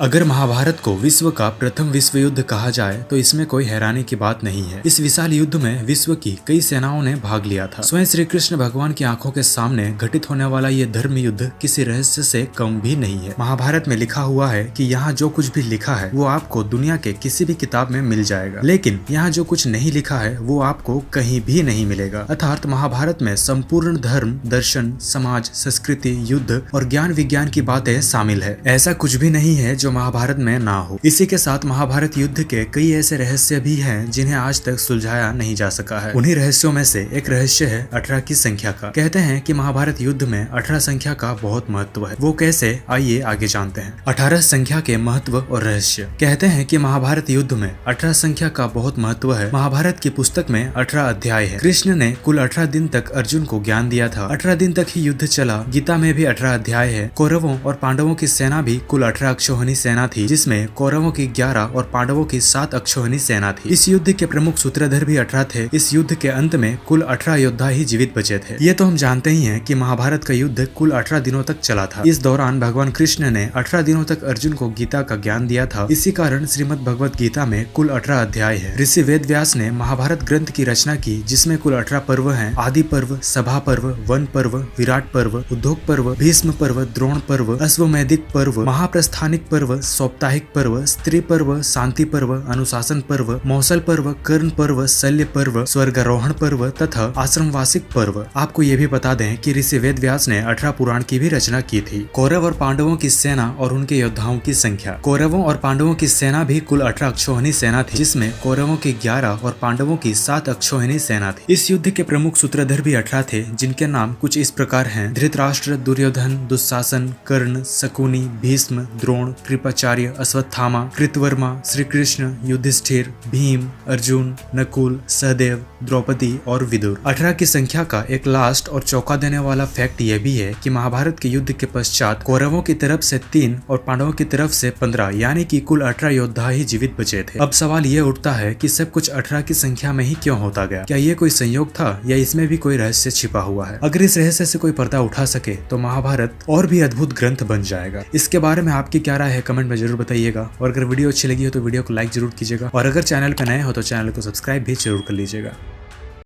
अगर महाभारत को विश्व का प्रथम विश्व युद्ध कहा जाए तो इसमें कोई हैरानी की बात नहीं है। इस विशाल युद्ध में विश्व की कई सेनाओं ने भाग लिया था। स्वयं श्री कृष्ण भगवान की आंखों के सामने घटित होने वाला ये धर्म युद्ध किसी रहस्य से कम भी नहीं है। महाभारत में लिखा हुआ है कि यहाँ जो कुछ भी लिखा है वो आपको दुनिया के किसी भी किताब में मिल जाएगा, लेकिन यहाँ जो कुछ नहीं लिखा है वो आपको कहीं भी नहीं मिलेगा। अर्थात महाभारत में संपूर्ण धर्म, दर्शन, समाज, संस्कृति, युद्ध और ज्ञान विज्ञान की बातें शामिल है। ऐसा कुछ भी नहीं है जो महाभारत में ना हो। इसी के साथ महाभारत युद्ध के कई ऐसे रहस्य भी हैं जिन्हें आज तक सुलझाया नहीं जा सका है। उन्हीं रहस्यों में से एक रहस्य है 18 की संख्या का। कहते हैं कि महाभारत युद्ध में 18 संख्या का बहुत महत्व है। वो कैसे, आइए आगे जानते हैं। 18 संख्या के महत्व और रहस्य। कहते हैं कि महाभारत युद्ध में 18 संख्या का बहुत महत्व है। महाभारत की पुस्तक में 18 अध्याय है। कृष्ण ने कुल 18 दिन तक अर्जुन को ज्ञान दिया था। 18 दिन तक ही युद्ध चला। गीता में भी 18 अध्याय है। कौरवों और पांडवों की सेना भी कुल 18 अक्षौहिणी सेना थी, जिसमें कौरवों की 11 और पांडवों की 7 अक्षौहिणी सेना थी। इस युद्ध के प्रमुख सूत्रधर भी 18 थे। इस युद्ध के अंत में कुल 18 योद्धा ही जीवित बचे थे। ये तो हम जानते ही हैं कि महाभारत का युद्ध कुल 18 दिनों तक चला था। इस दौरान भगवान कृष्ण ने 18 दिनों तक अर्जुन को गीता का ज्ञान दिया था। इसी कारण श्रीमद् भगवत गीता में कुल 18 अध्याय है। ऋषि वेद व्यास ने महाभारत ग्रंथ की रचना की, जिसमें कुल 18 पर्व हैं। आदि पर्व, सभा पर्व, वन पर्व, विराट पर्व, उद्योग पर्व, भीष्म पर्व, द्रोण पर्व, अश्वमेधिक पर्व, महाप्रस्थानिक पर्व, साप्ताहिक पर्व, स्त्री पर्व, शांति पर्व, अनुशासन पर्व, मौसल पर्व, कर्ण पर्व, शल्य पर्व, स्वर्गारोहण पर्व तथा आश्रमवासिक पर्व। आपको ये भी बता दें कि ऋषि वेद व्यास ने 18 पुराण की भी रचना की थी। कौरव और पांडवों की सेना और उनके योद्धाओं की संख्या। कौरवों और पांडवों की सेना भी कुल 18 अक्षौहिणी सेना थी, जिसमें कौरवों की 11 और पांडवों की 7 अक्षौहिणी सेना थी। इस युद्ध के प्रमुख सूत्रधर भी 18 थे, जिनके नाम कुछ इस प्रकार हैं: धृतराष्ट्र, दुर्योधन, दुशासन, कर्ण, शकुनी, भीष्म, द्रोण, कृपाचार्य, अश्वत्थामा, कृतवर्मा, श्री कृष्ण, युधिष्ठिर, भीम, अर्जुन, नकुल, सहदेव, द्रौपदी और विदुर। 18 की संख्या का एक लास्ट और चौंका देने वाला फैक्ट यह भी है कि महाभारत के युद्ध के पश्चात कौरवों की तरफ से 3 और पांडवों की तरफ से 15 यानी कि कुल 18 योद्धा ही जीवित बचे थे। अब सवाल ये उठता है कि सब कुछ 18 की संख्या में ही क्यों होता गया? क्या ये कोई संयोग था या इसमें भी कोई रहस्य छिपा हुआ है? अगर इस रहस्य से कोई पर्दा उठा सके तो महाभारत और भी अद्भुत ग्रंथ बन जाएगा। इसके बारे में आपकी क्या राय है कमेंट में जरूर बताइएगा, और अगर वीडियो अच्छी लगी हो तो वीडियो को लाइक जरूर कीजिएगा, और अगर चैनल पर नए हो तो चैनल को सब्सक्राइब भी जरूर कर लीजिएगा।